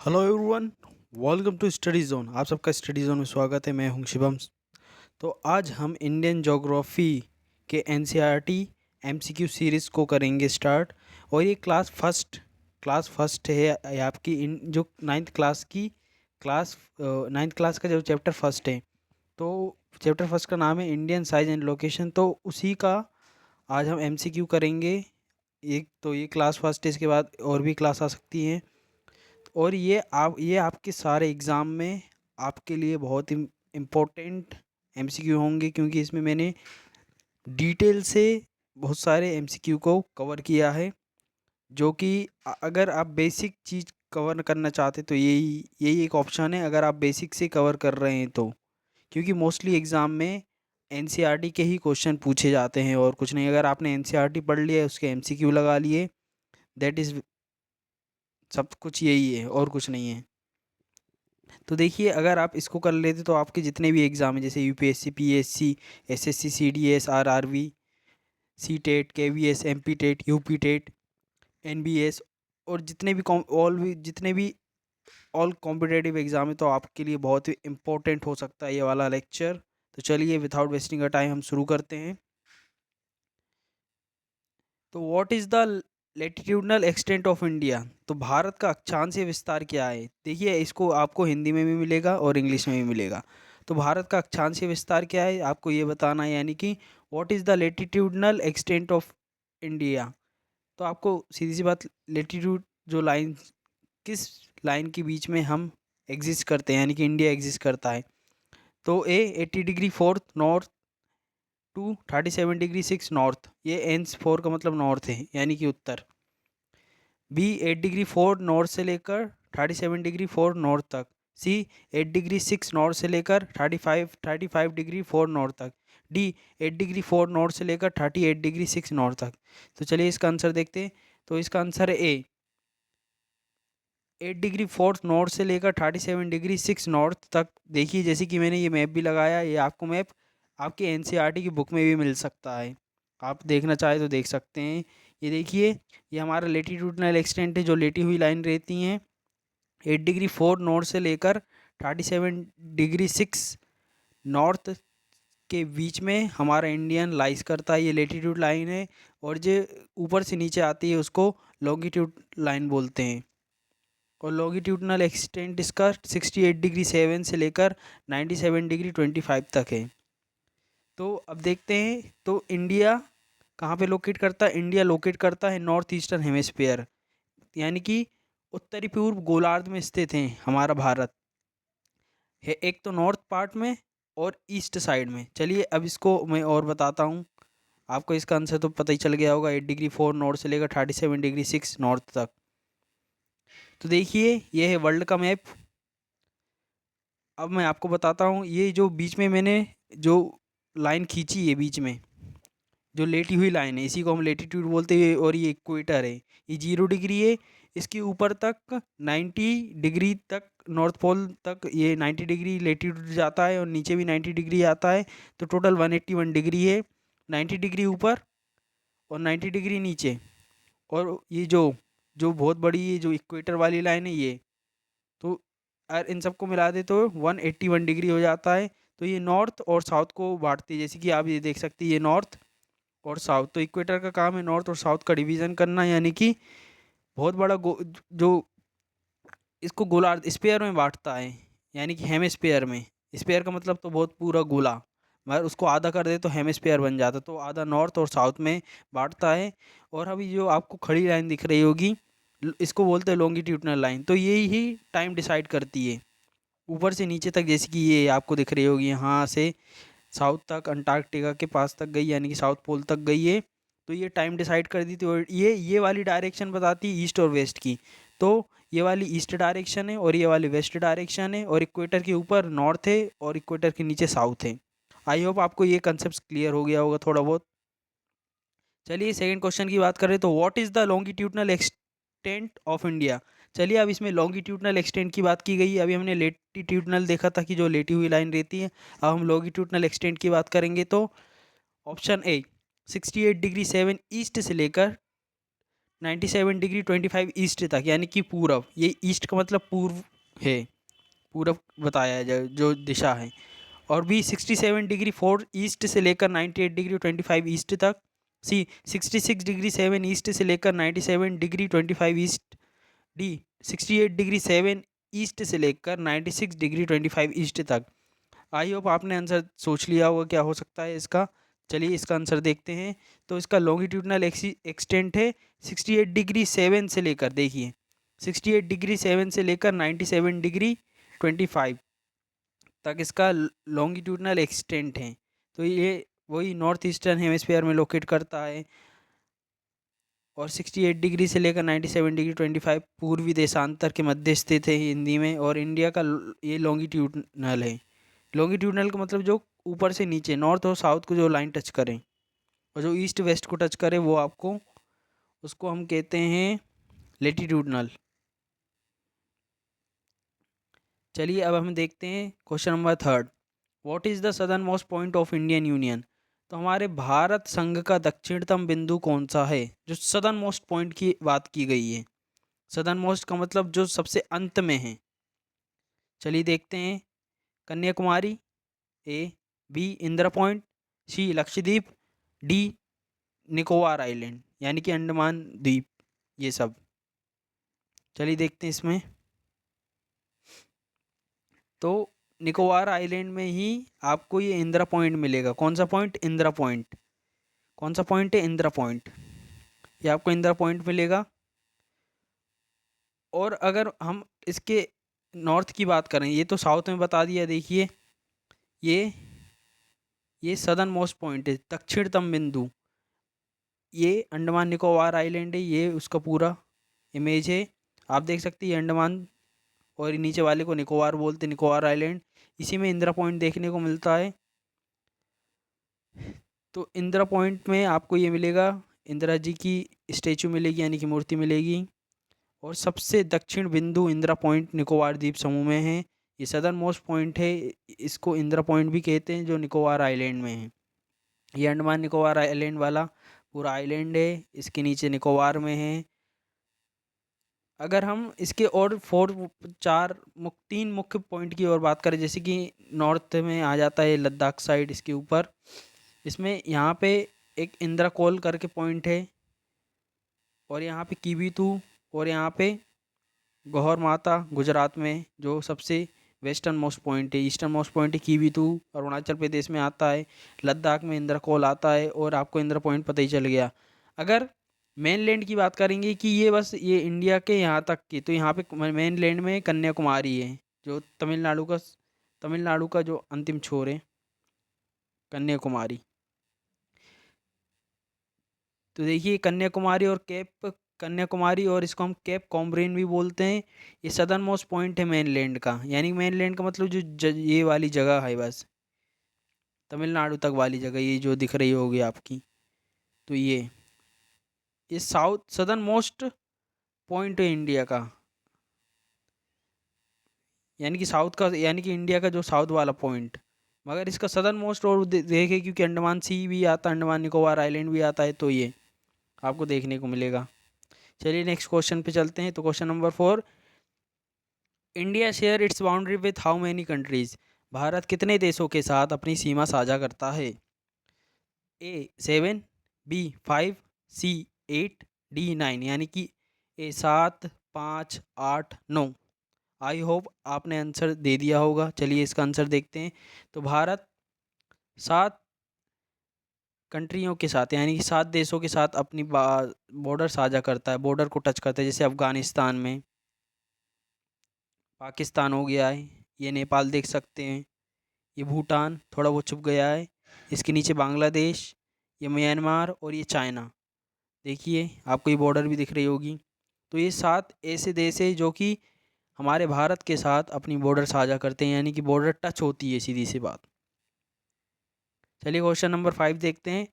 Hello everyone, welcome to study zone. आप सबका study zone में स्वागत है। मैं हूं शिवम। तो आज हम इंडियन ज्योग्राफी के एनसीईआरटी एमसीक्यू सीरीज़ को करेंगे स्टार्ट। और ये क्लास फर्स्ट है ये आपकी जो नाइन्थ क्लास का जो चैप्टर फर्स्ट है। तो चैप्टर फर्स्ट का नाम है इंडियन साइज एंड लोकेशन। तो उसी का आज हम एमसीक्यू करेंगे। एक तो ये क्लास फर्स्ट है, इसके बाद और भी क्लास आ सकती हैं। और ये आपके सारे एग्ज़ाम में आपके लिए बहुत ही इम्पोर्टेंट एमसीक्यू होंगे, क्योंकि इसमें मैंने डिटेल से बहुत सारे एमसीक्यू को कवर किया है। जो कि अगर आप बेसिक चीज़ कवर करना चाहते तो यही यही एक ऑप्शन है, अगर आप बेसिक से कवर कर रहे हैं तो। क्योंकि मोस्टली एग्ज़ाम में एनसीईआरटी के ही क्वेश्चन पूछे जाते हैं और कुछ नहीं। अगर आपने एनसीईआरटी पढ़ लिया है, उसके एमसीक्यू लगा लिए, दैट इज़ सब कुछ यही है और कुछ नहीं है। तो देखिए, अगर आप इसको कर लेते तो आपके जितने भी एग्ज़ाम हैं, जैसे UPSC, PSC, SSC, CDS, RRB, C TET, KVS, MP TET, UP TET, NBS, और जितने भी ऑल कॉम्पिटेटिव एग्ज़ाम है, तो आपके लिए बहुत ही इम्पोर्टेंट हो सकता है ये वाला लेक्चर। तो चलिए, विदाउट वेस्टिंग का टाइम हम शुरू करते हैं। तो what is the latitudinal extent of India? तो भारत का अक्षांशीय विस्तार क्या है? देखिए, इसको आपको हिंदी में भी मिलेगा और इंग्लिश में भी मिलेगा। तो भारत का अक्षांशीय विस्तार क्या है आपको ये बताना है, यानी कि what is the latitudinal extent of India. तो आपको सीधी सी बात, लेटिट्यूड जो लाइन, किस लाइन के बीच में हम एग्जिस्ट करते हैं, यानी कि इंडिया एग्जिस्ट करता है। तो a 80 degree 4 north to 37 degree 6 north, ये एंस 4 का मतलब नॉर्थ है, यानी कि उत्तर। बी 8 डिग्री 4 नॉर्थ से लेकर 37 डिग्री 4 नॉर्थ तक। सी 8 डिग्री 6 नॉर्थ से लेकर 35 डिग्री 4 नॉर्थ तक। डी 8 डिग्री 4 नॉर्थ से लेकर 38 डिग्री 6 नॉर्थ तक। तो चलिए इसका आंसर देखते हैं। तो इसका आंसर है ए 8 डिग्री 4 नॉर्थ से लेकर 37 डिग्री 6 नॉर्थ तक। देखिए, जैसे कि मैंने ये मैप भी लगाया, ये आपको मैप आपके एनसीईआरटी की बुक में भी मिल सकता है। आप देखना चाहे तो देख सकते हैं। ये देखिए, ये हमारा लेटीट्यूडनल एक्सटेंट है, जो लेटी हुई लाइन रहती हैं 8 डिग्री 4 नॉर्थ से लेकर 37 डिग्री 6 नॉर्थ के बीच में हमारा इंडियन लाइस करता है। ये लेटीट्यूड लाइन है। और जो ऊपर से नीचे आती है उसको लॉन्गिट्यूड लाइन बोलते हैं। और लॉन्गिट्यूडनल एक्सटेंट इसका 68 डिग्री 7 से लेकर 97 डिग्री 25 तक है। तो अब देखते हैं, तो इंडिया कहाँ पे लोकेट करता है? इंडिया लोकेट करता है नॉर्थ ईस्टर्न हेमिस्फीयर, यानी कि उत्तरी पूर्व गोलार्ध में स्थित है हमारा भारत है। एक तो नॉर्थ पार्ट में और ईस्ट साइड में। चलिए अब इसको मैं और बताता हूँ। आपको इसका आंसर तो पता ही चल गया होगा, 8 डिग्री 4 नॉर्थ से लेकर 37 डिग्री 6 नॉर्थ तक। तो देखिए, ये है वर्ल्ड का मैप। अब मैं आपको बताता हूँ, ये जो बीच में मैंने जो लाइन खींची है, बीच में जो लेटी हुई लाइन है, इसी को हम लेटीट्यूड बोलते हैं। और ये इक्वेटर है, ये 0 डिग्री है। इसके ऊपर तक 90 डिग्री तक, नॉर्थ पोल तक ये 90 डिग्री लेटीट्यूड जाता है, और नीचे भी 90 डिग्री आता है। तो टोटल 181 डिग्री है। 90 डिग्री ऊपर और 90 डिग्री नीचे। और ये जो जो बहुत बड़ी ये जो इक्वेटर वाली लाइन है, ये तो अगर इन सबको मिला दे तो 181 डिग्री हो जाता है। तो ये नॉर्थ और साउथ को बांटती है, जैसे कि आप ये देख सकते हैं, ये नॉर्थ और साउथ। तो इक्वेटर का काम है नॉर्थ और साउथ का डिवीज़न करना, यानी कि बहुत बड़ा जो इसको गोलार्ध स्पेयर में बांटता है, यानी कि हेमिस्फेयर में। स्पेयर का मतलब तो बहुत पूरा गोला, मगर उसको आधा कर दे तो हेमिस्फेयर बन जाता है। तो आधा नॉर्थ और साउथ में बांटता है। और अभी जो आपको खड़ी लाइन दिख रही होगी, इसको बोलते हैं लॉन्गिट्यूडनल लाइन। तो यही ही टाइम डिसाइड करती है ऊपर से नीचे तक। जैसे कि ये आपको दिख रही होगी, यहाँ से साउथ तक, अंटार्कटिका के पास तक गई, यानी कि साउथ पोल तक गई है। तो ये टाइम डिसाइड कर दी थी। और ये वाली डायरेक्शन बताती है ईस्ट और वेस्ट की। तो ये वाली ईस्ट डायरेक्शन है और ये वाली वेस्ट डायरेक्शन है। और इक्वेटर के ऊपर नॉर्थ है और इक्वेटर के नीचे साउथ है। आई होप आपको ये कंसेप्ट क्लियर हो गया होगा थोड़ा बहुत। चलिए सेकंड क्वेश्चन की बात करें, तो what is the longitudinal extent of India. चलिए, अब इसमें लॉन्गिट्यूडनल एक्सटेंट की बात की गई है। अभी हमने लेटीट्यूडनल देखा था कि जो लेटी हुई लाइन रहती है। अब हम लॉन्गिट्यूडनल एक्सटेंट की बात करेंगे। तो ऑप्शन ए 68 डिग्री 7 ईस्ट से लेकर 97 डिग्री 25 ईस्ट तक, यानी कि पूरब, ये ईस्ट का मतलब पूर्व है, पूरब बताया जाए जो दिशा है। और बी 67 डिग्री 4 ईस्ट से लेकर 98 डिग्री 25 ईस्ट तक। सी 66 डिग्री 7 ईस्ट से लेकर 97 degree 25 east. D 68 degree 7 east से लेकर 96 डिग्री 25 ईस्ट तक। आई होप आपने आंसर सोच लिया होगा क्या हो सकता है इसका। चलिए इसका आंसर देखते हैं। तो इसका लॉन्गिट्यूडनल एक्सटेंट है 68 डिग्री 7 से लेकर, देखिए 68 डिग्री 7 से लेकर 97 डिग्री 25 तक इसका लॉन्गिट्यूडनल एक्सटेंट है। तो ये वही नॉर्थ ईस्टर्न हेमिस्फीयर में लोकेट करता है। और 68 डिग्री से लेकर 97 डिग्री 25 पूर्वी देशांतर के मध्य स्थित है हिंदी में। और इंडिया का ये लॉन्गिट्यूडनल है। लॉन्गिट्यूडनल का मतलब जो ऊपर से नीचे, नॉर्थ और साउथ को जो लाइन टच करें, और जो ईस्ट वेस्ट को टच करे वो आपको, उसको हम कहते हैं लेटीट्यूडनल। चलिए अब हम देखते हैं question number 3। What is the southern most point of Indian union. तो हमारे भारत संघ का दक्षिणतम बिंदु कौन सा है, जो सदर्न मोस्ट पॉइंट की बात की गई है। सदर्न मोस्ट का मतलब जो सबसे अंत में है। चलिए देखते हैं। कन्याकुमारी, ए, बी इंदिरा पॉइंट, सी लक्षद्वीप, डी निकोबार आइलैंड यानी कि अंडमान द्वीप, ये सब। चलिए देखते हैं इसमें। तो निकोबार आइलैंड में ही आपको ये इंदिरा पॉइंट मिलेगा। कौन सा पॉइंट, इंदिरा पॉइंट। कौन सा पॉइंट है, इंदिरा पॉइंट। ये आपको इंदिरा पॉइंट मिलेगा। और अगर हम इसके नॉर्थ की बात करें, ये तो साउथ में बता दिया, देखिए ये ये सदर्न मोस्ट पॉइंट है, दक्षिणतम बिंदु। ये अंडमान निकोबार आइलैंड है, ये उसका पूरा इमेज है। आप देख सकते हैं ये अंडमान, और नीचे वाले को निकोबार बोलते, निकोबार आइलैंड। इसी में इंदिरा पॉइंट देखने को मिलता है। तो इंदिरा पॉइंट में आपको ये मिलेगा, इंदिरा जी की स्टेचू मिलेगी यानी कि मूर्ति मिलेगी। और सबसे दक्षिण बिंदु इंदिरा पॉइंट निकोबार द्वीप समूह में है। ये सदर्न मोस्ट पॉइंट है, इसको इंदिरा पॉइंट भी कहते हैं, जो निकोबार आइलैंड में है। ये अंडमान निकोबार आइलैंड वाला पूरा आइलैंड है, इसके नीचे निकोबार में है। अगर हम इसके और तीन मुख्य पॉइंट की ओर बात करें, जैसे कि नॉर्थ में आ जाता है लद्दाख साइड, इसके ऊपर, इसमें यहाँ पे एक इंदिरा कोल करके पॉइंट है, और यहाँ पे कीबीतू, और यहाँ पे गौहर माता गुजरात में, जो सबसे वेस्टर्न मोस्ट पॉइंट है। ईस्टर्न मोस्ट पॉइंट है कीबीतू, अरुणाचल प्रदेश में आता है। लद्दाख में इंदिरा कोल आता है, और आपको इंदिरा पॉइंट पता ही चल गया। अगर मेनलैंड की बात करेंगे कि ये बस ये इंडिया के यहाँ तक की, तो यहाँ पे मेनलैंड में कन्याकुमारी है, जो तमिलनाडु का जो अंतिम छोर है, कन्याकुमारी। तो देखिए कन्याकुमारी और कैप कन्याकुमारी, और इसको हम कैप कॉमरिन भी बोलते हैं। ये सदर्न मोस्ट पॉइंट है मेनलैंड का, यानी मेनलैंड का मतलब जो ये वाली जगह है, बस तमिलनाडु तक वाली जगह, ये जो दिख रही होगी आपकी। तो ये साउथ सदर्न मोस्ट पॉइंट है इंडिया का, यानी कि साउथ का, यानी कि इंडिया का जो साउथ वाला पॉइंट। मगर इसका सदर्न मोस्ट और देखे, क्योंकि अंडमान सी भी आता है, अंडमान निकोबार आइलैंड भी आता है, तो ये आपको देखने को मिलेगा। चलिए नेक्स्ट क्वेश्चन पे चलते हैं। तो question number 4। India share its boundary with how many countries. Bharat कितने देशों के साथ अपनी सीमा साझा करता है। ए 7, बी 5, सी 8, डी 9, यानी कि ए 7, 5, 8, 9। आई होप आपने आंसर दे दिया होगा। चलिए इसका आंसर देखते हैं। तो भारत 7 कंट्रियों के साथ, यानी कि 7 देशों के साथ अपनी बॉर्डर साझा करता है, बॉर्डर को टच करता है। जैसे अफगानिस्तान में, पाकिस्तान हो गया है, ये नेपाल देख सकते हैं, ये भूटान थोड़ा बहुत छुप गया है, इसके नीचे बांग्लादेश, ये म्यांमार, और ये चाइना। देखिए आपको ये बॉर्डर भी दिख रही होगी। तो ये 7 ऐसे देश है जो कि हमारे भारत के साथ अपनी बॉर्डर साझा करते हैं, यानी कि बॉर्डर टच होती है, सीधी सी बात। चलिए क्वेश्चन नंबर 5 देखते हैं।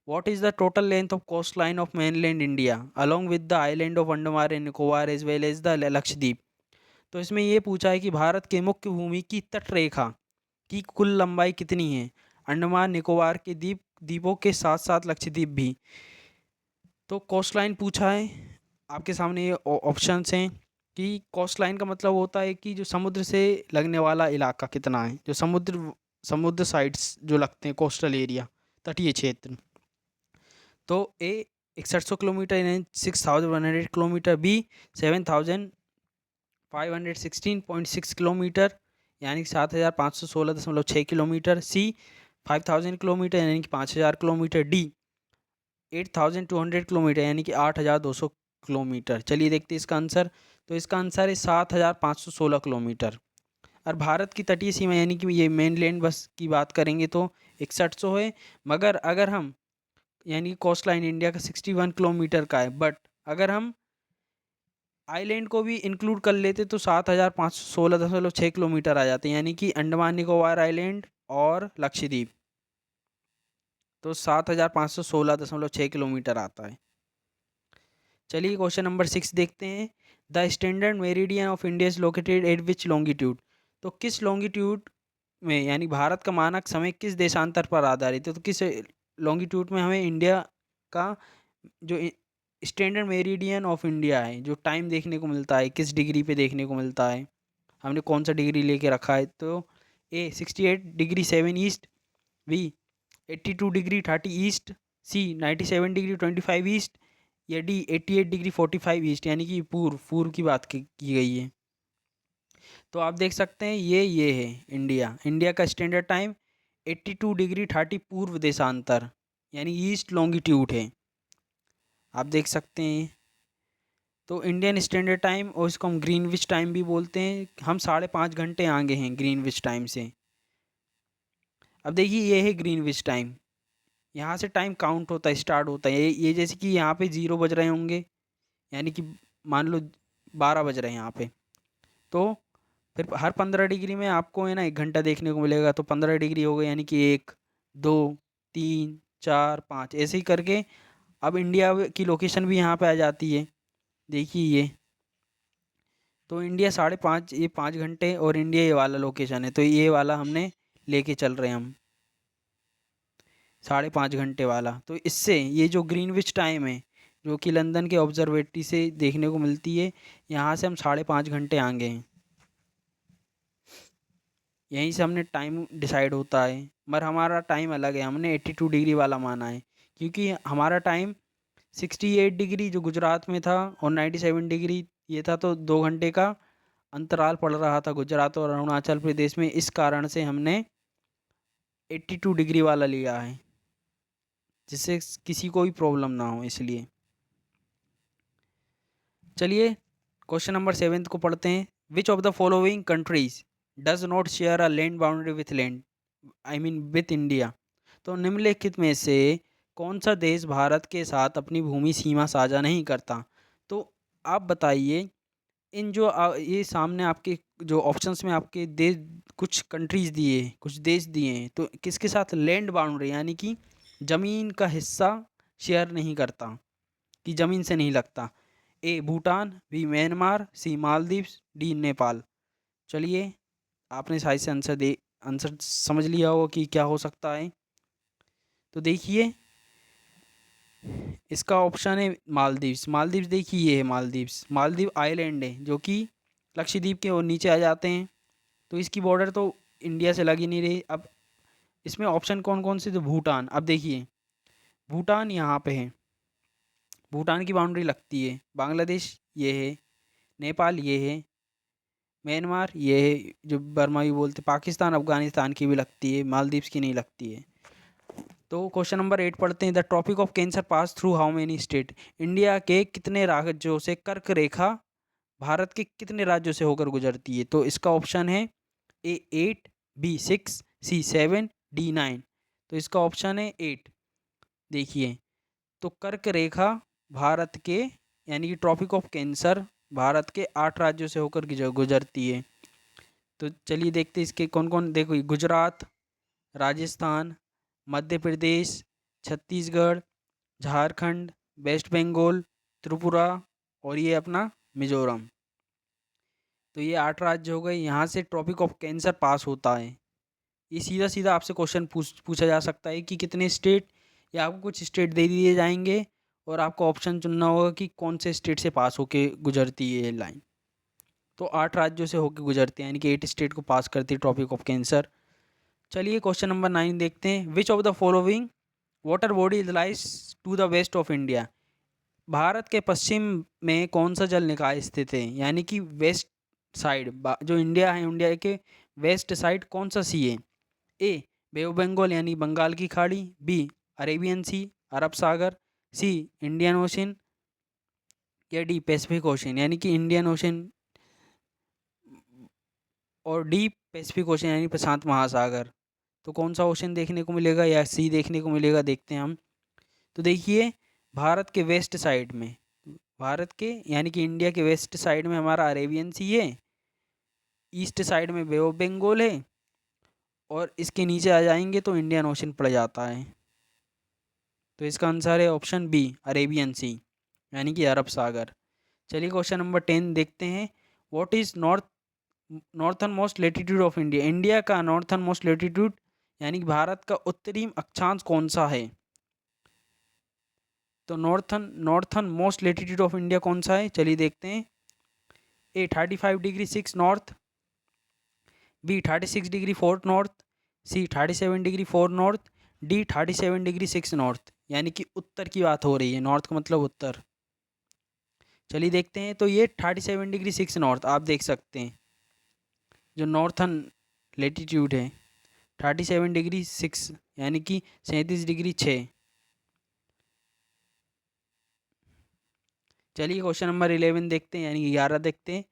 What is the total length of coast line of mainland India along with the island of Andaman and Nicobar as well as the Lakshadweep. तो इसमें ये पूछा है कि भारत के मुख्य भूमि की तटरेखा की कुल लंबाई कितनी है, अंडमान निकोबार के द्वीपों के साथ साथ लक्षद्वीप भी। तो कोस्ट लाइन पूछा है, आपके सामने ये ऑप्शंस हैं कि कोस्ट लाइन का मतलब होता है कि जो समुद्र से लगने वाला इलाका कितना है, जो समुद्र साइड्स जो लगते हैं, कोस्टल एरिया, तटीय क्षेत्र। तो ए 6100 किलोमीटर यानी 6100 किलोमीटर, बी 7516.6 किलोमीटर यानी 7516.6 किलोमीटर, सी 5000 किलोमीटर यानी कि 5000 किलोमीटर, डी 8200 किलोमीटर यानी कि 8200 किलोमीटर। चलिए देखते हैं इसका आंसर। तो इसका आंसर है 7516 किलोमीटर। और भारत की तटीय सीमा यानी कि ये मेनलैंड बस की बात करेंगे तो 6100 है, मगर अगर हम यानी कोस्ट लाइन इंडिया का 61 किलोमीटर का है, बट अगर हम आइलैंड को भी इंक्लूड कर लेते तो 7516.6 किलोमीटर आ जाते हैं, यानी कि अंडमान निकोबार आइलैंड और लक्षद्वीप, तो 7516.6 किलोमीटर आता है। चलिए क्वेश्चन नंबर 6 देखते हैं। The standard meridian of India is located at which longitude. तो किस लॉन्गिट्यूड में, यानी भारत का मानक समय किस देशांतर पर आधारित है, तो किस लॉन्गिट्यूड में हमें इंडिया का जो स्टैंडर्ड मेरिडियन ऑफ इंडिया है, जो टाइम देखने को मिलता है, किस डिग्री पे देखने को मिलता है, हमने कौन सा डिग्री लेके रखा है। तो A 68 degree 7 east, B 82 degree 30 east, C 97 degree 25 east, या डी 88 डिग्री 45 ईस्ट, यानी कि पूर्व पूर्व की बात की गई है। तो आप देख सकते हैं ये है इंडिया, इंडिया का स्टैंडर्ड टाइम 82 डिग्री 30 पूर्व देशांतर यानी ईस्ट लॉन्गिट्यूड है, आप देख सकते हैं। तो इंडियन स्टैंडर्ड टाइम, और इसको हम ग्रीनविच टाइम भी बोलते हैं, हम 5.5 घंटे आगे हैं ग्रीनविच टाइम से। अब देखिए ये है ग्रीनविच टाइम, यहाँ से टाइम काउंट होता है, स्टार्ट होता है। ये जैसे कि यहाँ पे 0 बज रहे होंगे, यानी कि मान लो 12 बज रहे हैं यहाँ पे, तो फिर हर 15 डिग्री में आपको है ना 1 घंटा देखने को मिलेगा, तो 15 डिग्री हो गए, यानी कि 1 2 3 4 5 ऐसे ही करके अब इंडिया की लोकेशन भी यहाँ पे आ जाती है। देखिए ये, तो इंडिया 5.5, ये 5 घंटे, और इंडिया ये वाला लोकेशन है, तो ये वाला हमने लेके चल रहे हैं हम 5.5 घंटे वाला। तो इससे ये जो ग्रीनविच टाइम है, जो कि लंदन के ऑब्जर्वेटरी से देखने को मिलती है, यहाँ से हम 5.5 घंटे आगे हैं, यहीं से हमने टाइम डिसाइड होता है। मगर हमारा टाइम अलग है, हमने 82 डिग्री वाला माना है, क्योंकि हमारा टाइम 68 डिग्री जो गुजरात में था और 97 डिग्री ये था, तो 2 घंटे का अंतराल पड़ रहा था गुजरात और अरुणाचल प्रदेश में, इस कारण से हमने 82 डिग्री वाला लिया है, जिससे किसी को भी प्रॉब्लम ना हो, इसलिए। चलिए क्वेश्चन नंबर 7 को पढ़ते हैं। Which of the following countries does not share a land boundary with land, I mean with India. तो निम्नलिखित में से कौन सा देश भारत के साथ अपनी भूमि सीमा साझा नहीं करता। तो आप बताइए, इन जो ये सामने आपके जो ऑप्शंस में आपके देश, कुछ कंट्रीज दिए, कुछ देश दिए हैं, तो किसके साथ लैंड बाउंड्री यानी कि ज़मीन का हिस्सा शेयर नहीं करता, कि ज़मीन से नहीं लगता। ए भूटान, बी म्यांमार, सी मालदीव्स, डी नेपाल। चलिए आपने शायद से आंसर समझ लिया हो कि क्या हो सकता है। तो देखिए इसका ऑप्शन है मालदीव्स। मालदीव्स देखिए ये है मालदीव्स, मालदीव आइलैंड है जो कि लक्षद्वीप के और नीचे आ जाते हैं, तो इसकी बॉर्डर तो इंडिया से लग ही नहीं रही। अब इसमें ऑप्शन कौन कौन से, तो भूटान, अब देखिए भूटान यहाँ पे है, भूटान की बाउंड्री लगती है, बांग्लादेश ये है, नेपाल ये है, म्यांमार ये है जो बर्मा भी बोलते, पाकिस्तान अफगानिस्तान की भी लगती है, मालदीव्स की नहीं लगती है। तो क्वेश्चन नंबर 8 पढ़ते हैं। The tropic of cancer pass through how many state. India के कितने राज्यों से कर्क रेखा भारत के कितने राज्यों से होकर गुजरती है। तो इसका ऑप्शन है ए 8, बी 6, सी 7, डी 9। तो इसका ऑप्शन है 8। देखिए तो कर्क रेखा भारत के यानी कि ट्रॉपिक ऑफ कैंसर भारत के 8 राज्यों से होकर गुजरती है। तो चलिए देखते हैं इसके कौन कौन। देखो गुजरात, राजस्थान, मध्य प्रदेश, छत्तीसगढ़, झारखंड, वेस्ट बंगाल, त्रिपुरा और ये अपना मिजोरम। तो ये 8 राज्य हो गए, यहाँ से ट्रॉपिक ऑफ कैंसर पास होता है। ये सीधा सीधा आपसे क्वेश्चन पूछा जा सकता है कि कितने स्टेट, या आपको कुछ स्टेट दे दिए जाएंगे और आपको ऑप्शन चुनना होगा कि कौन से स्टेट से पास होके गुजरती है ये लाइन। तो 8 राज्यों से होके गुजरती है, यानी कि 8 स्टेट को पास करती है ट्रॉपिक ऑफ कैंसर। चलिए क्वेश्चन नंबर 9 देखते हैं। Which of the following water body lies to the west of India. Bharat के पश्चिम में कौन सा जल निकाय स्थित है, यानी कि वेस्ट साइड, जो इंडिया है, इंडिया के वेस्ट साइड कौन सा सी है। ए बे ऑफ बंगाल यानी बंगाल की खाड़ी, बी अरेबियन सी अरब सागर, सी इंडियन ओशन, या डी पैसिफिक ओशन यानी कि इंडियन ओशन, और डी पैसिफिक ओशन यानी प्रशांत महासागर। तो कौन सा ओशन देखने को मिलेगा या सी देखने को मिलेगा, देखते हैं हम। तो देखिए, भारत के वेस्ट साइड में, भारत के यानी कि इंडिया के वेस्ट साइड में हमारा अरेबियन सी है, ईस्ट साइड में बे ऑफ बंगाल है, और इसके नीचे आ जाएंगे तो इंडियन ओशन पड़ जाता है। तो इसका आंसर है ऑप्शन बी अरेबियन सी यानी कि अरब सागर। चलिए क्वेश्चन नंबर 10 देखते हैं। What is northern most latitude of India. India का नॉर्थन मोस्ट लेटीट्यूड यानी कि भारत का उत्तरी अक्षांश कौन सा है। तो northern most latitude of India कौन सा है, चलिए देखते हैं। ए 35°6 नॉर्थ, बी 36°4 नॉर्थ, सी 37°4 नॉर्थ, डी 37°6 नॉर्थ यानी कि उत्तर की बात हो रही है, नॉर्थ का मतलब उत्तर। चलिए देखते हैं। तो ये 37°6 नॉर्थ आप देख सकते हैं, जो नॉर्थन लेटीट्यूड है 37°6 यानी कि 37°6। चलिए क्वेश्चन नंबर 11 देखते हैं, यानी कि 11 देखते हैं।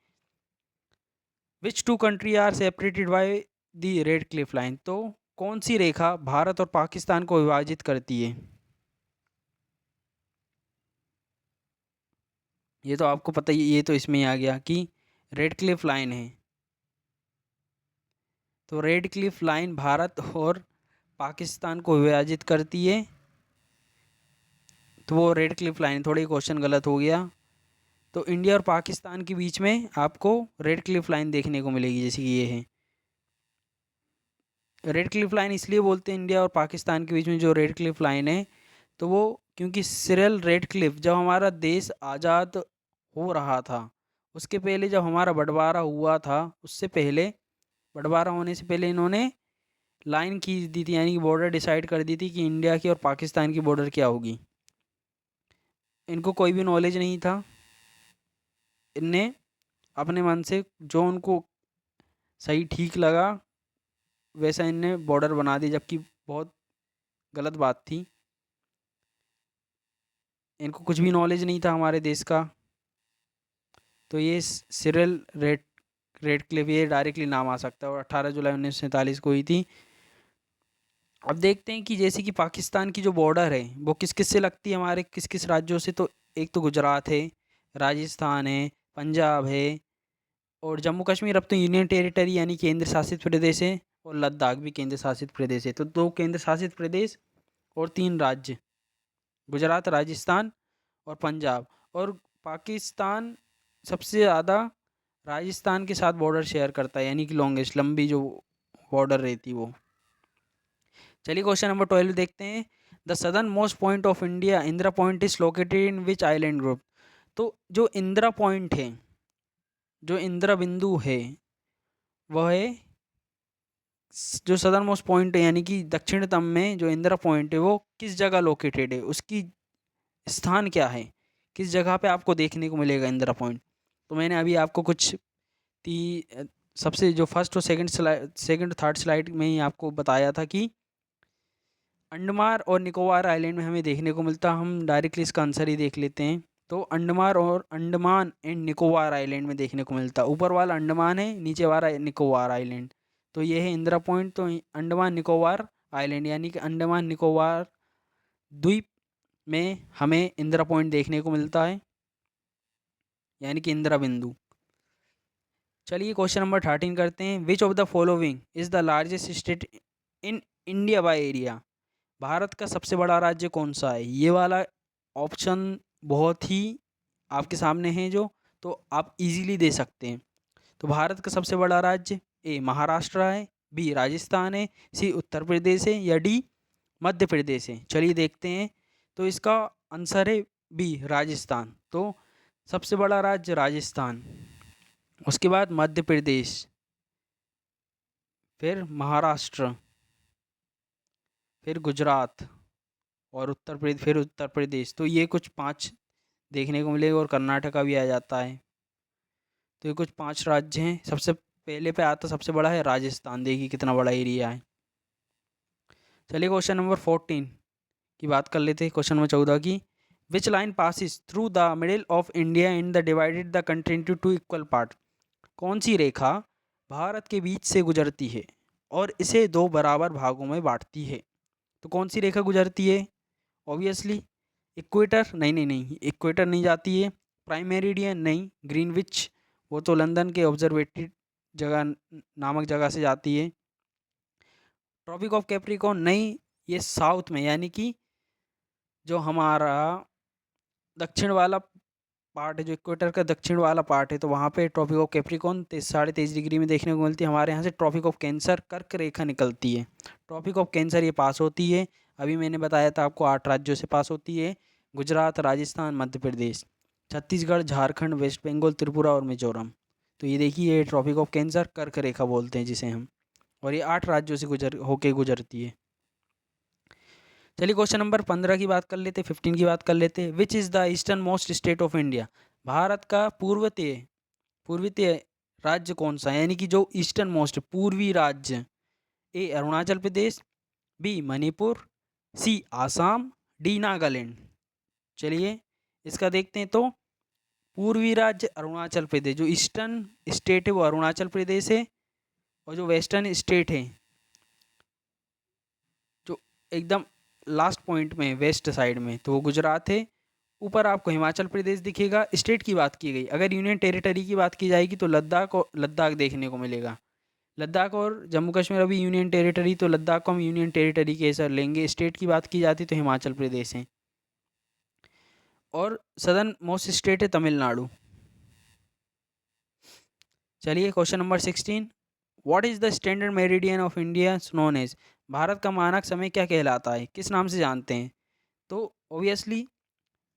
Which two country are separated by the Radcliffe line. तो कौन सी रेखा भारत और पाकिस्तान को विभाजित करती है। ये तो आपको पता ही, ये तो इसमें ही आ गया कि रेड क्लिफ लाइन है। तो रेड क्लिफ लाइन भारत और पाकिस्तान को विभाजित करती है, तो वो रेड क्लिफ लाइन, थोड़ी क्वेश्चन गलत हो गया। तो इंडिया और पाकिस्तान के बीच में आपको रेड क्लिफ लाइन देखने को मिलेगी, जैसे कि ये है। रेड क्लिफ लाइन इसलिए बोलते हैं इंडिया और पाकिस्तान के बीच में जो रेड क्लिफ लाइन है, तो वो क्योंकि सिरिल रेड क्लिफ जब हमारा देश आज़ाद हो रहा था, उसके पहले जब हमारा बंटवारा हुआ था, उससे पहले, बंटवारा होने से पहले इन्होंने लाइन खींच दी थी, यानी कि बॉर्डर डिसाइड कर दी थी कि इंडिया की और पाकिस्तान की बॉर्डर क्या होगी। इनको कोई भी नॉलेज नहीं था, इनने अपने मन से जो उनको सही ठीक लगा वैसा इनने बॉर्डर बना दी, जबकि बहुत गलत बात थी। इनको कुछ भी नॉलेज नहीं था हमारे देश का। तो ये सिरिल रेड क्लिफ, ये डायरेक्टली नाम आ सकता है, और 18 जुलाई 1947 को हुई थी। अब देखते हैं कि जैसे कि पाकिस्तान की जो बॉर्डर है वो किस किस से लगती है, हमारे किस किस राज्यों से। तो एक तो गुजरात है, राजस्थान है, पंजाब है, और जम्मू कश्मीर अब तो यूनियन टेरिटरी यानी केंद्र शासित प्रदेश है, और लद्दाख भी केंद्र शासित प्रदेश है। तो 2 केंद्र शासित प्रदेश और 3 राज्य, गुजरात, राजस्थान और पंजाब। और पाकिस्तान सबसे ज़्यादा राजस्थान के साथ बॉर्डर शेयर करता है, यानी कि लॉन्गेस्ट, लंबी जो बॉर्डर रहती वो। चलिए क्वेश्चन नंबर 12 देखते हैं। The southern most point of India Indira point is located in which island group. तो जो इंदिरा पॉइंट है, जो इंदिरा बिंदु है, वह है जो सदर्न मोस्ट पॉइंट है, यानी कि दक्षिणतम में जो इंदिरा पॉइंट है वो किस जगह लोकेटेड है, उसकी स्थान क्या है, किस जगह पे आपको देखने को मिलेगा इंदिरा पॉइंट। तो मैंने अभी आपको कुछ ती सबसे जो फर्स्ट और सेकंड थर्ड स्लाइड में ही आपको बताया था कि अंडमान और निकोबार आइलैंड में हमें देखने को मिलता। हम डायरेक्टली इसका आंसर ही देख लेते हैं। तो अंडमान एंड निकोबार आइलैंड में देखने को मिलता। ऊपर वाला अंडमान है, नीचे वाला निकोबार आइलैंड। तो ये है इंदिरा पॉइंट। तो अंडमान निकोबार आइलैंड यानी कि अंडमान निकोबार द्वीप में हमें इंदिरा पॉइंट देखने को मिलता है, यानी कि इंदिरा बिंदु। चलिए क्वेश्चन नंबर 13 करते हैं। Which of the following is the largest state in India by area. Bharat का सबसे बड़ा राज्य कौन सा है। ये वाला ऑप्शन बहुत ही आपके सामने है, जो तो आप इजीली दे सकते हैं। तो भारत का सबसे बड़ा राज्य ए महाराष्ट्र है, बी राजस्थान है, सी उत्तर प्रदेश है, या डी मध्य प्रदेश है। चलिए देखते हैं। तो इसका आंसर है बी राजस्थान। तो सबसे बड़ा राज्य राजस्थान, उसके बाद मध्य प्रदेश, फिर महाराष्ट्र, फिर गुजरात और उत्तर प्रदेश। तो ये कुछ 5 देखने को मिलेगा और कर्नाटका भी आ जाता है। तो ये कुछ 5 राज्य हैं। सबसे पहले पे आता सबसे बड़ा है राजस्थान, देखिए कितना बड़ा एरिया है। चलिए क्वेश्चन नंबर 14 की बात कर लेते हैं। क्वेश्चन नंबर 14 की, which line passes through the middle of India and the divided the country into 2 equal part. कौन सी रेखा भारत के बीच से गुजरती है और इसे 2 बराबर भागों में बांटती है। तो कौन सी रेखा गुजरती है? ऑब्वियसली इक्वेटर, नहीं नहीं नहीं, इक्वेटर नहीं जाती है। प्राइम मेरिडियन नहीं। ग्रीनविच, वो तो लंदन के ऑब्जर्वेटरी जगह नामक जगह से जाती है। ट्रॉपिक ऑफ कैप्रिकॉर्न नहीं, ये साउथ में, यानी कि जो हमारा दक्षिण वाला पार्ट है, जो इक्वेटर का दक्षिण वाला पार्ट है, तो वहाँ पे ट्रॉपिक ऑफ कैप्रिकॉर्न 23.5 डिग्री में देखने को मिलती है। हमारे यहाँ से ट्रॉपिक ऑफ कैंसर कर्क रेखा निकलती है। ट्रॉपिक ऑफ कैंसर ये पास होती है, अभी मैंने बताया था आपको 8 राज्यों से पास होती है। गुजरात, राजस्थान, मध्य प्रदेश, छत्तीसगढ़, झारखंड, वेस्ट बंगाल, त्रिपुरा और मिजोरम। तो ये देखिए, ये ट्रॉपिक ऑफ कैंसर कर्क रेखा बोलते हैं जिसे हम, और ये 8 राज्यों से गुजरती है। चलिए क्वेश्चन नंबर 15 की बात कर लेते, 15 की बात कर लेते। Which is the eastern most state of India. Bharat का पूर्वीय राज्य कौन सा है, यानी कि जो ईस्टर्न मोस्ट पूर्वी राज्य। ए अरुणाचल प्रदेश, बी मणिपुर, सी आसाम, डी नागालैंड। चलिए इसका देखते हैं। तो पूर्वी राज्य अरुणाचल प्रदेश, जो ईस्टर्न स्टेट है वो अरुणाचल प्रदेश है, और जो वेस्टर्न स्टेट है, जो एकदम लास्ट पॉइंट में वेस्ट साइड में, तो वो गुजरात है। ऊपर आपको हिमाचल प्रदेश दिखेगा। स्टेट की बात की गई, अगर यूनियन टेरिटरी की बात की जाएगी तो लद्दाख देखने को मिलेगा। लद्दाख और जम्मू कश्मीर अभी यूनियन टेरिटरी, तो लद्दाख को हम यूनियन टेरिटरी के हिसाब लेंगे। स्टेट की बात की जाती तो हिमाचल प्रदेश है, और सदर्न मोस्ट स्टेट है तमिलनाडु। चलिए question number 16, what is the standard meridian of India known as. Bharat का मानक समय क्या कहलाता है, किस नाम से जानते हैं? तो ऑब्वियसली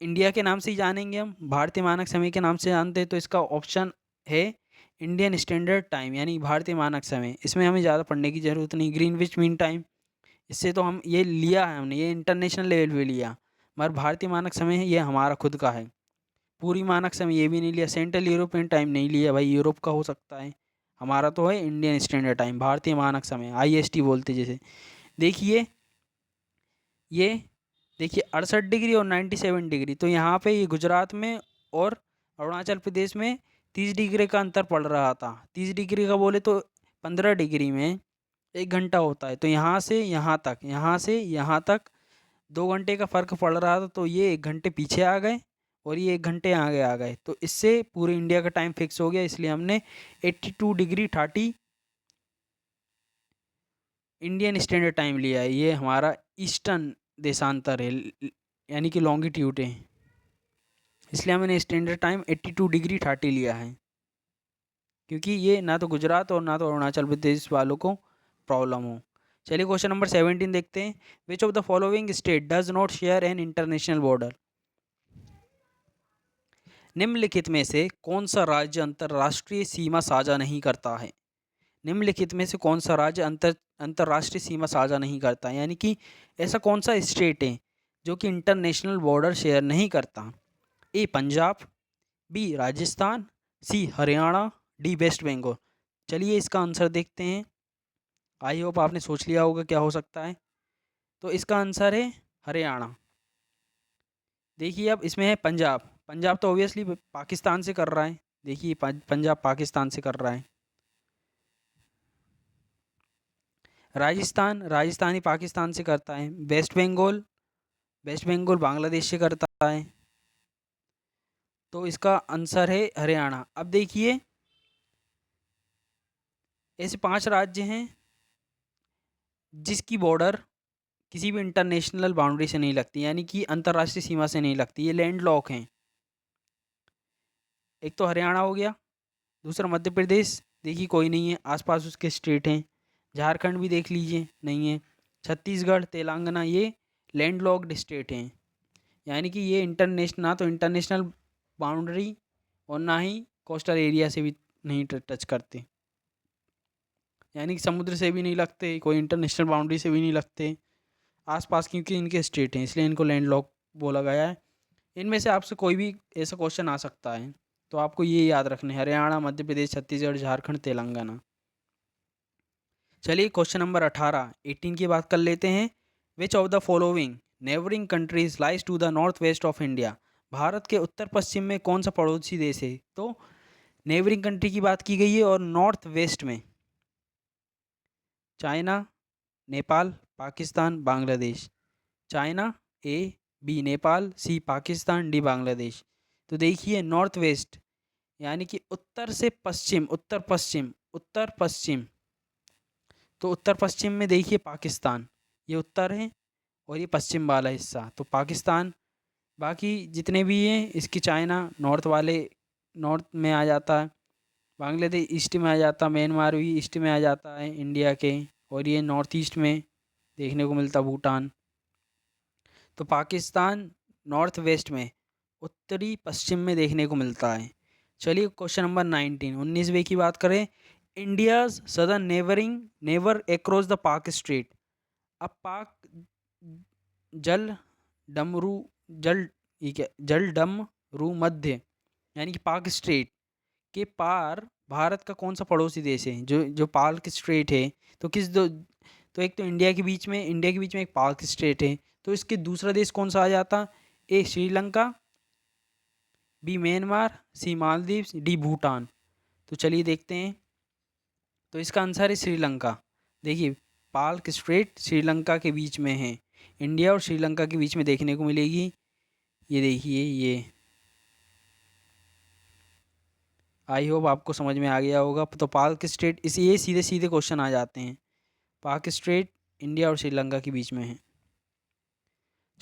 इंडिया के नाम से ही जानेंगे हम, भारतीय मानक समय के नाम से जानते हैं। तो इसका ऑप्शन है इंडियन स्टैंडर्ड टाइम, यानी भारतीय मानक समय। इसमें हमें ज़्यादा पढ़ने की ज़रूरत नहीं। ग्रीनविच मीन टाइम, इससे तो हम ये लिया है, हमने ये इंटरनेशनल लेवल पे लिया, मगर भारतीय मानक समय है ये हमारा खुद का है। पूरी मानक समय ये भी नहीं लिया। सेंट्रल यूरोपियन टाइम नहीं लिया भाई, यूरोप का हो सकता है। हमारा तो है इंडियन स्टैंडर्ड टाइम, भारतीय मानक समय, IST बोलते जैसे। देखिए ये, देखिए 68 डिग्री और 97 डिग्री, तो यहाँ पे ये गुजरात में और अरुणाचल प्रदेश में 30 डिग्री का अंतर पड़ रहा था। 30 डिग्री का बोले तो 15 डिग्री में 1 घंटा होता है। तो यहाँ से यहाँ तक, यहाँ से यहाँ तक 2 घंटे का फ़र्क पड़ रहा था। तो ये 1 घंटे पीछे आ गए और ये 1 घंटे आगे आ गए। तो इससे पूरे इंडिया का टाइम फिक्स हो गया, इसलिए हमने 82 डिग्री 30 इंडियन स्टैंडर्ड टाइम लिया है। ये हमारा ईस्टर्न देशांतर है, यानी कि लॉन्गिट्यूड है, इसलिए हमने स्टैंडर्ड टाइम 82 डिग्री 30 लिया है, क्योंकि ये ना तो गुजरात और ना तो अरुणाचल प्रदेश वालों को प्रॉब्लम हो। चलिए क्वेश्चन नंबर 17 देखते हैं। Which of the following state does not share an international border. निम्नलिखित में से कौन सा राज्य अंतर्राष्ट्रीय सीमा साझा नहीं करता है। निम्नलिखित में से कौन सा राज्य अंतर्राष्ट्रीय सीमा साझा नहीं करता, यानी कि ऐसा कौन सा स्टेट है जो कि इंटरनेशनल बॉर्डर शेयर नहीं करता। ए पंजाब, बी राजस्थान, सी हरियाणा, डी वेस्ट बंगाल। चलिए इसका आंसर देखते हैं। आई होप आपने सोच लिया होगा क्या हो सकता है। तो इसका आंसर है हरियाणा। देखिए अब इसमें है पंजाब। पंजाब तो ऑब्वियसली पाकिस्तान से कर रहा है। देखिए पंजाब पाकिस्तान से कर रहा है। राजस्थान ही पाकिस्तान से करता है। वेस्ट बंगाल बांग्लादेश से करता है। तो इसका आंसर है हरियाणा। अब देखिए ऐसे 5 राज्य हैं जिसकी बॉर्डर किसी भी इंटरनेशनल बाउंड्री से नहीं लगती, यानी कि अंतर्राष्ट्रीय सीमा से नहीं लगती, ये लैंड लॉक हैं। एक तो हरियाणा हो गया, दूसरा मध्य प्रदेश, देखिए कोई नहीं है, आसपास उसके स्टेट हैं। झारखंड भी देख लीजिए, नहीं है। छत्तीसगढ़, तेलंगाना, ये लैंड लॉक्ड स्टेट हैं। यानी कि ये इंटरनेशनल, ना तो इंटरनेशनल बाउंड्री और ना ही कोस्टल एरिया से भी नहीं टच करते, यानी कि समुद्र से भी नहीं लगते, कोई इंटरनेशनल बाउंड्री से भी नहीं लगते आसपास, क्योंकि इनके स्टेट हैं इसलिए इनको लैंड लॉक बोला गया है। इनमें से आपसे कोई भी ऐसा क्वेश्चन आ सकता है, तो आपको ये याद रखना है, हरियाणा, मध्य प्रदेश, छत्तीसगढ़, झारखंड, तेलंगाना। चलिए क्वेश्चन नंबर 18 की बात कर लेते हैं। Which of the following neighbouring countries lies to the north west of India. Bharat के उत्तर पश्चिम में कौन सा पड़ोसी देश है? तो नेबरिंग कंट्री की बात की गई है और नॉर्थ वेस्ट में चाइना, नेपाल, पाकिस्तान, बांग्लादेश। चाइना ए, बी नेपाल, सी पाकिस्तान, डी बांग्लादेश। तो देखिए नॉर्थ वेस्ट यानी कि उत्तर से पश्चिम, उत्तर पश्चिम, उत्तर पश्चिम, तो उत्तर पश्चिम में देखिए पाकिस्तान, ये उत्तर है और ये पश्चिम वाला हिस्सा तो पाकिस्तान। बाकी जितने भी हैं इसकी चाइना नॉर्थ वाले, नॉर्थ में आ जाता है, बांग्लादेश ईस्ट में आ जाता, म्यांमार भी ईस्ट में आ जाता है इंडिया के, और ये नॉर्थ ईस्ट में देखने को मिलता भूटान। तो पाकिस्तान नॉर्थ वेस्ट में, उत्तरी पश्चिम में देखने को मिलता है। चलिए क्वेश्चन नंबर 19 की बात करें। India's southern neighbouring neighbour across the पाक स्ट्रेट। अब पाक जल डमरू जल ये क्या जल डमरू मध्य यानी कि पाक स्ट्रेट के पार भारत का कौन सा पड़ोसी देश है? जो जो पाक स्ट्रेट है, तो किस दो, तो एक तो इंडिया के बीच में एक पाक स्ट्रेट है, तो इसके दूसरा देश कौन सा आ जाता? ए श्रीलंका, बी म्यांमार, सी मालदीव, डी भूटान। तो चलिए देखते हैं, तो इसका आंसर है श्रीलंका। देखिए पाक स्ट्रेट श्रीलंका के बीच में है, इंडिया और श्रीलंका के बीच में देखने को मिलेगी। ये देखिए, ये आई होप आपको समझ में आ गया होगा। तो पाक स्ट्रेट इस ये सीधे सीधे क्वेश्चन आ जाते हैं, पाक स्ट्रेट इंडिया और श्रीलंका के बीच में है।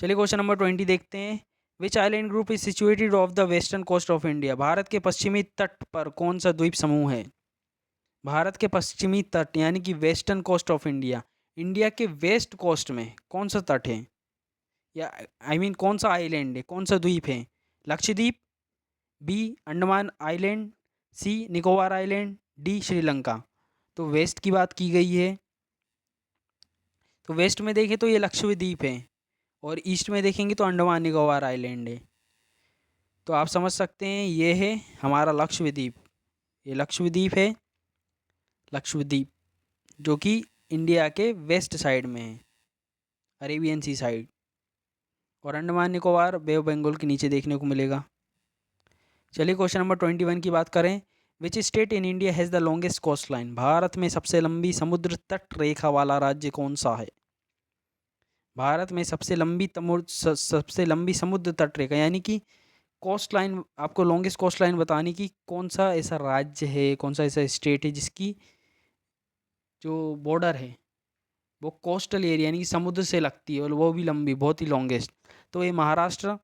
चलिए क्वेश्चन नंबर 20 देखते हैं। Which island group is situated off the western coast of India. Bharat के पश्चिमी तट पर कौन सा द्वीप समूह है? भारत के पश्चिमी तट यानी कि western coast of India, India के वेस्ट कोस्ट में कौन सा तट है, या कौन सा आइलैंड है, कौन सा द्वीप है? लक्षद्वीप, बी अंडमान आइलैंड, सी निकोबार आइलैंड, डी श्रीलंका। तो वेस्ट की बात की गई है, तो वेस्ट में देखें तो ये लक्षद्वीप है, और ईस्ट में देखेंगे तो अंडमान निकोबार आइलैंड है। तो आप समझ सकते हैं ये है हमारा लक्षद्वीप, ये लक्षद्वीप है, लक्षद्वीप जो कि इंडिया के वेस्ट साइड में है, अरेबियन सी साइड, और अंडमान निकोबार बे ऑफ बंगाल के नीचे देखने को मिलेगा। चलिए क्वेश्चन नंबर 21 की बात करें। Which state in India has the longest coast line. Bharat में सबसे लंबी समुद्र तट रेखा वाला राज्य कौन सा है? भारत में सबसे लंबी समुद्र तट रेखा यानी कि कोस्ट लाइन, आपको लॉन्गेस्ट कोस्ट लाइन बताने की, कौन सा ऐसा राज्य है, कौन सा ऐसा स्टेट है जिसकी जो बॉर्डर है वो कोस्टल एरिया यानी कि समुद्र से लगती है और वो भी लंबी, बहुत ही लॉन्गेस्ट। तो ये महाराष्ट्र,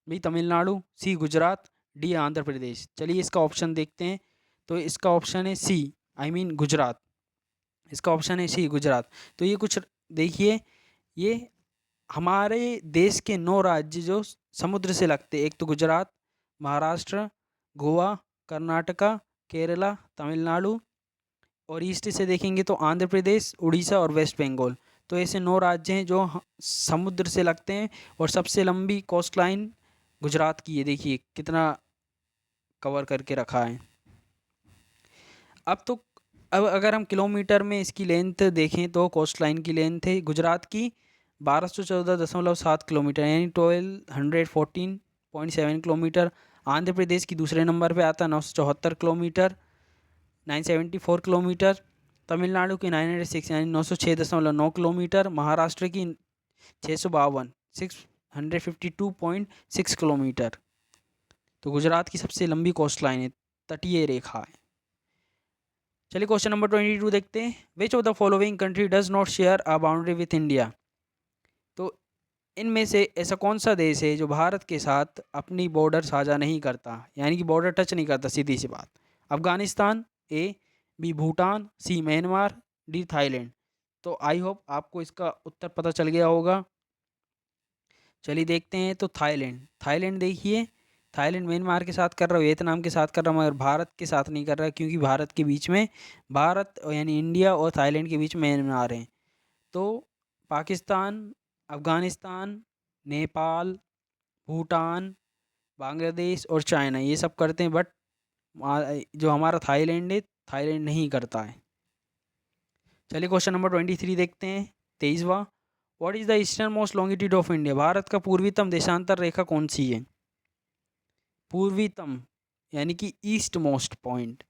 बी तमिलनाडु, सी गुजरात, डी आंध्र प्रदेश। चलिए इसका ऑप्शन देखते हैं। तो इसका ऑप्शन है सी, गुजरात। इसका ऑप्शन है सी गुजरात। तो ये कुछ देखिए, ये हमारे देश के 9 राज्य जो समुद्र से लगते, एक तो गुजरात, महाराष्ट्र, गोवा, कर्नाटका, केरला, तमिलनाडु, और ईस्ट से देखेंगे तो आंध्र प्रदेश, उड़ीसा और वेस्ट बंगाल। तो ऐसे 9 राज्य हैं जो समुद्र से लगते हैं, और सबसे लंबी कोस्ट लाइन गुजरात की है, देखिए कितना कवर करके रखा है। अब अगर हम किलोमीटर में इसकी लेंथ देखें तो कोस्ट लाइन की लेंथ है गुजरात की 1214.7 किलोमीटर यानी 1214.7 किलोमीटर। आंध्र प्रदेश की दूसरे नंबर पे आता है 974 किलोमीटर 974 किलोमीटर। तमिलनाडु की 906 यानी 906.9 किलोमीटर। महाराष्ट्र की 652 652.6 किलोमीटर। तो गुजरात की सबसे लंबी कोस्ट लाइन है, तटीय रेखा है। चलिए क्वेश्चन नंबर 22 देखते हैं। Which of the following country does not share a boundary with India. तो इनमें से ऐसा कौन सा देश है जो भारत के साथ अपनी बॉर्डर साझा नहीं करता, यानी कि बॉर्डर टच नहीं करता, सीधी सी बात। अफगानिस्तान ए, बी भूटान, सी म्यांमार, डी थाईलैंड। तो आई होप आपको इसका उत्तर पता चल गया होगा। चलिए देखते हैं। तो थाईलैंड, थाईलैंड देखिए, थाईलैंड म्यांमार के साथ कर रहा है, वियतनाम के साथ कर रहा है, मगर भारत के साथ नहीं कर रहा है, क्योंकि भारत के बीच में, भारत यानी इंडिया और थाईलैंड के बीच में म्यांमार है। तो पाकिस्तान, अफ़गानिस्तान, नेपाल, भूटान, बांग्लादेश और चाइना ये सब करते हैं, बट जो हमारा थाईलैंड है, थाईलैंड नहीं करता है। चलिए क्वेश्चन नंबर 23 देखते हैं, 23वां। What is the easternmost longitude of India? Bharat का पूर्वीतम देशांतर रेखा कौन सी है? पूर्वीतम यानी कि ईस्ट मोस्ट पॉइंट।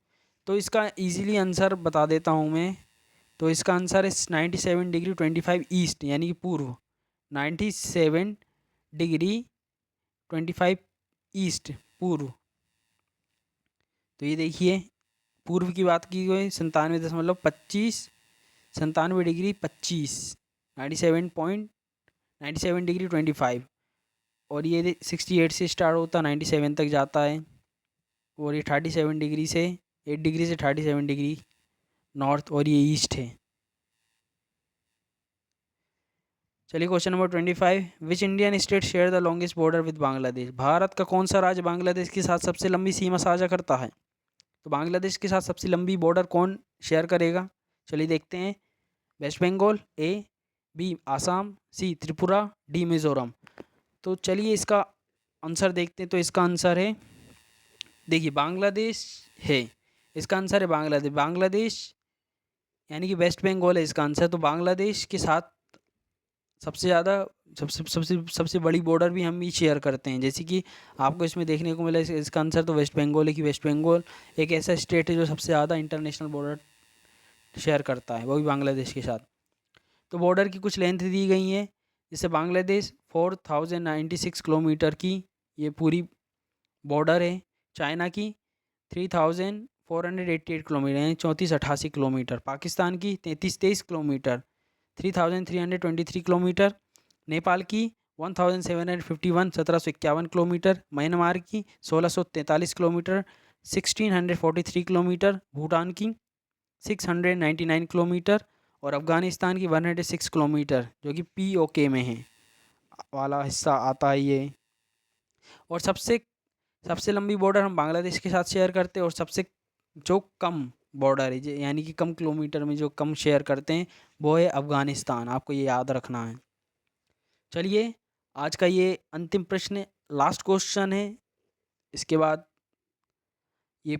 तो इसका इजीली आंसर बता देता हूँ मैं। तो इसका आंसर है 97 डिग्री 25 ईस्ट, यानी कि पूर्व, 97 डिग्री 25 ईस्ट, पूर्व। तो ये देखिए, पूर्व की बात की गई 97.25, 97 डिग्री 25, 97 डिग्री 25। और ये 68 से स्टार्ट होता, 97 तक जाता है। और ये 37 डिग्री से, 8 डिग्री से 37 डिग्री नॉर्थ, और ये ईस्ट है। चलिए question number 25। Which Indian state share the longest border with Bangladesh? Bharat का कौन सा राज्य बांग्लादेश के साथ सबसे लंबी सीमा साझा करता है? तो बांग्लादेश के साथ सबसे लंबी बॉर्डर कौन शेयर करेगा? चलिए देखते हैं। वेस्ट बंगाल, ए, बी आसाम, सी त्रिपुरा, डी मिज़ोरम। तो चलिए इसका आंसर देखते हैं। तो इसका आंसर है, देखिए बांग्लादेश है, इसका आंसर है बांग्लादेश। बांग्लादेश यानी कि वेस्ट बंगाल है इसका आंसर। तो बांग्लादेश के साथ सबसे ज़्यादा, सबसे सबसे सबसे बड़ी बॉर्डर भी हम ही शेयर करते हैं। जैसे कि आपको इसमें देखने को मिला, इसका आंसर तो वेस्ट बंगाल है, कि वेस्ट बंगाल एक ऐसा स्टेट है जो सबसे ज़्यादा इंटरनेशनल बॉर्डर शेयर करता है, वो भी बांग्लादेश के साथ। तो बॉर्डर की कुछ लेंथ दी गई है, जैसे बांग्लादेश 4096 किलोमीटर की ये पूरी बॉर्डर है। चाइना की 3488 किलोमीटर, यानी 3488 किलोमीटर। पाकिस्तान की 3323 किलोमीटर, 3323 किलोमीटर। नेपाल की 1751, 1751 किलोमीटर। म्यांमार की 1643 किलोमीटर, 1643 किलोमीटर। भूटान की 699 किलोमीटर। और अफ़गानिस्तान की 106 किलोमीटर, जो कि POK में है वाला हिस्सा आता है ये। और सबसे सबसे लंबी बॉर्डर हम बांग्लादेश के साथ शेयर करते हैं, और सबसे जो कम बॉर्डर है, यानी कि कम किलोमीटर में जो कम शेयर करते हैं, वो है अफ़गानिस्तान। आपको ये याद रखना है। चलिए आज का ये अंतिम प्रश्न, लास्ट क्वेश्चन है। इसके बाद ये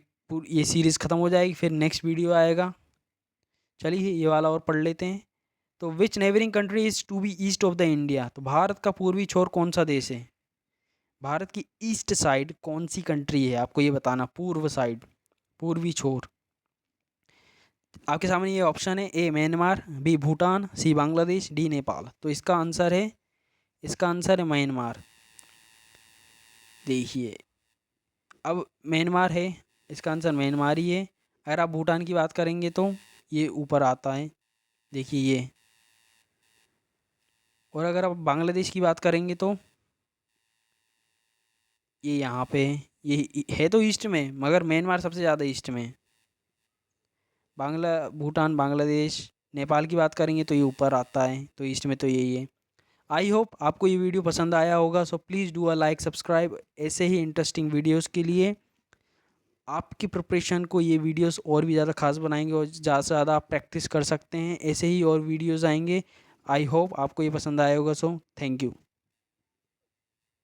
सीरीज़ ख़त्म हो जाएगी, फिर नेक्स्ट वीडियो आएगा। चलिए ये वाला और पढ़ लेते हैं। तो which neighbouring country is to be east of the India? तो भारत का पूर्वी छोर कौन सा देश है? भारत की ईस्ट साइड कौन सी कंट्री है, आपको ये बताना। पूर्व साइड, पूर्वी छोर। आपके सामने ये ऑप्शन है, ए म्यांमार, बी भूटान, सी बांग्लादेश, डी नेपाल। तो इसका आंसर है, इसका आंसर है म्यांमार। देखिए अब म्यांमार है, इसका आंसर म्यांमार ही है। अगर आप भूटान की बात करेंगे तो ये ऊपर आता है, देखिए ये। और अगर आप बांग्लादेश की बात करेंगे तो ये यहाँ पे है। ये है तो ईस्ट में, मगर म्यांमार सबसे ज़्यादा ईस्ट में है। भूटान, बांग्लादेश, नेपाल की बात करेंगे तो ये ऊपर आता है, तो ईस्ट में तो यही है। आई होप आपको ये वीडियो पसंद आया होगा। So please do a like, subscribe ऐसे ही इंटरेस्टिंग वीडियोस के लिए। आपकी प्रिपरेशन को ये वीडियोस और भी ज़्यादा खास बनाएंगे, और ज़्यादा से ज़्यादा आप प्रैक्टिस कर सकते हैं। ऐसे ही और वीडियोस आएंगे। आई होप आपको ये पसंद आया होगा। So thank you.